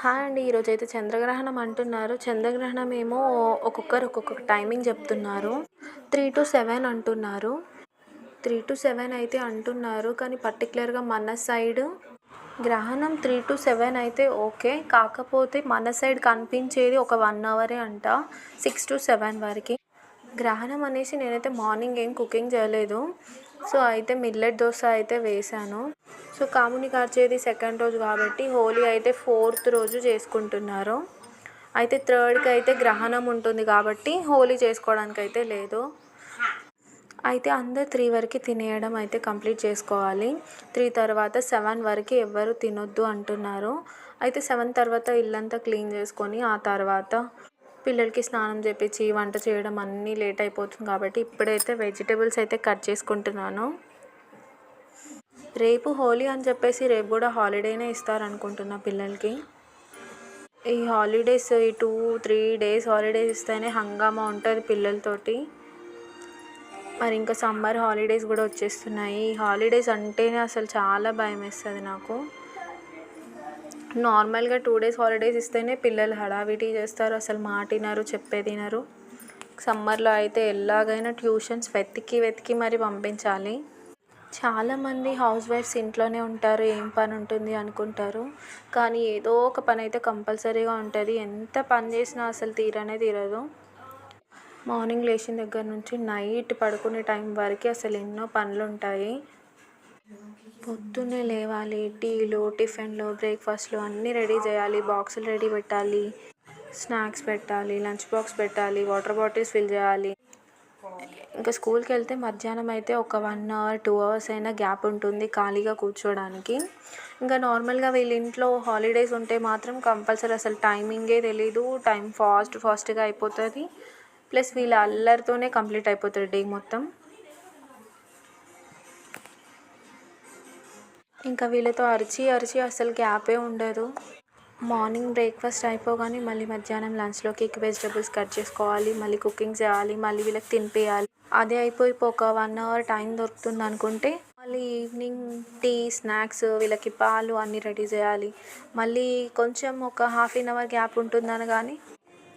Hi అండి. ఈరోజైతే చంద్రగ్రహణం అంటున్నారు. చంద్రగ్రహణం ఏమో ఒక్కొక్కరు ఒక్కొక్క టైమింగ్ చెప్తున్నారు. 3-7 అంటున్నారు. 3-7 అయితే అంటున్నారు. కానీ పర్టికులర్గా మన సైడ్ గ్రహణం 3-7 అయితే ఓకే. కాకపోతే మన సైడ్ కనిపించేది ఒక 1 అవరే అంట, 6-7 వరకు. గ్రహణం అనేసి నేనైతే మార్నింగ్ ఏం కుకింగ్ చేయలేదు. సో అయితే మిల్లెట్ దోశ అయితే వేశాను. సో కాముని కార్చేది సెకండ్ రోజు కాబట్టి హోలీ అయితే 4th రోజు చేసుకుంటున్నారు. అయితే 3rdకి అయితే గ్రహణం ఉంటుంది కాబట్టి హోలీ చేసుకోవడానికి అయితే లేదు. అయితే అందరు 3 వరకు తినేయడం అయితే కంప్లీట్ చేసుకోవాలి. 3 తర్వాత 7 వరకు ఎవ్వరు తినొద్దు అంటున్నారు. అయితే 7 తర్వాత ఇల్లంతా క్లీన్ చేసుకొని ఆ తర్వాత పిల్లలకి స్నానం చేపించి వంట చేయడం అన్నీ లేట్ అయిపోతుంది కాబట్టి ఇప్పుడైతే వెజిటేబుల్స్ అయితే కట్ చేసుకుంటున్నాను. రేపు హోలీ అని చెప్పేసి రేపు కూడా హాలిడేనే ఇస్తారనుకుంటున్నా పిల్లలకి. ఈ హాలిడేస్ ఈ 2-3 డేస్ హాలిడేస్ ఇస్తేనే హంగామా ఉంటుంది పిల్లలతోటి. మరి ఇంకా సమ్మర్ హాలిడేస్ కూడా వచ్చేస్తున్నాయి. ఈ హాలిడేస్ అంటేనే అసలు చాలా భయం వేస్తుంది నాకు. నార్మల్గా 2 డేస్ హాలిడేస్ ఇస్తేనే పిల్లలు హడావిడి చేస్తారు, అసలు మాట వినరు, చెప్పేది వినరు. సమ్మర్లో అయితే ఎలాగైనా ట్యూషన్స్ వెతికి మరి పంపించాలి. చాలామంది హౌస్ వైఫ్స్ ఇంట్లోనే ఉంటారు, ఏం పని ఉంటుంది అనుకుంటారు. కానీ ఏదో ఒక పని అయితే కంపల్సరీగా ఉంటుంది. ఎంత పని చేసినా అసలు తీరనే తీరదు. మార్నింగ్ లేచిన దగ్గర నుంచి నైట్ పడుకునే టైం వరకు అసలు ఎన్నో పనులు ఉంటాయి. పొద్దున్నే లేవాలి, టీలు, టిఫిన్లు, బ్రేక్ఫాస్ట్లు అన్నీ రెడీ చేయాలి, బాక్సులు రెడీ పెట్టాలి, స్నాక్స్ పెట్టాలి, లంచ్ బాక్స్ పెట్టాలి, వాటర్ బాటిల్స్ ఫిల్ చేయాలి. ఇంకా స్కూల్కి వెళ్తే మధ్యాహ్నం అయితే ఒక 1 అవర్ 2 అవర్స్ అయినా గ్యాప్ ఉంటుంది ఖాళీగా కూర్చోడానికి. ఇంకా నార్మల్గా వీళ్ళ ఇంట్లో హాలిడేస్ ఉంటే మాత్రం కంపల్సరీ అసలు టైమింగే తెలీదు. టైం ఫాస్ట్గా అయిపోతుంది. ప్లస్ వీళ్ళ అల్లరితోనే కంప్లీట్ అయిపోతుంది డే మొత్తం. ఇంకా వీళ్ళతో అరిచి అసలు గ్యాపే ఉండదు. మార్నింగ్ బ్రేక్ఫాస్ట్ అయిపోగానే మళ్ళీ మధ్యాహ్నం లంచ్లోకి వెజిటబుల్స్ కట్ చేసుకోవాలి, మళ్ళీ కుకింగ్ చేయాలి, మళ్ళీ వీళ్ళకి తినిపించాలి. అదే అయిపోయి ఒక 1 అవర్ టైం దొరుకుతుంది అనుకుంటే మళ్ళీ ఈవినింగ్ టీ, స్నాక్స్, వీళ్ళకి పాలు అన్నీ రెడీ చేయాలి. మళ్ళీ కొంచెం ఒక 1/2 అవర్ గ్యాప్ ఉంటుందని కానీ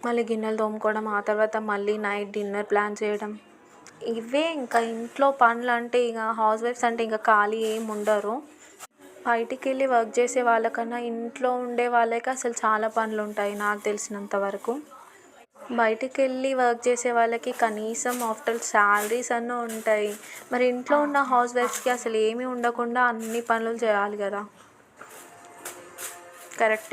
మళ్ళీ గిన్నెలు తోముకోవడం, ఆ తర్వాత మళ్ళీ నైట్ డిన్నర్ ప్లాన్ చేయడం. ఇవే ఇంకా ఇంట్లో పనులు అంటే ఇక హౌస్ వైఫ్స్ అంటే ఇంకా ఖాళీ ఏం ఉండరు. బయటికి వెళ్ళి వర్క్ చేసే వాళ్ళకన్నా ఇంట్లో ఉండే వాళ్ళకి అసలు చాలా పనులు ఉంటాయి నాకు తెలిసినంత వరకు. బయటికి వెళ్ళి వర్క్ చేసే వాళ్ళకి కనీసం ఆఫ్టర్ శాలరీస్ అన్నీ ఉంటాయి. మరి ఇంట్లో ఉన్న హౌస్ వైఫ్స్కి అసలు ఏమీ ఉండకుండా అన్ని పనులు చేయాలి కదా. కరెక్టే.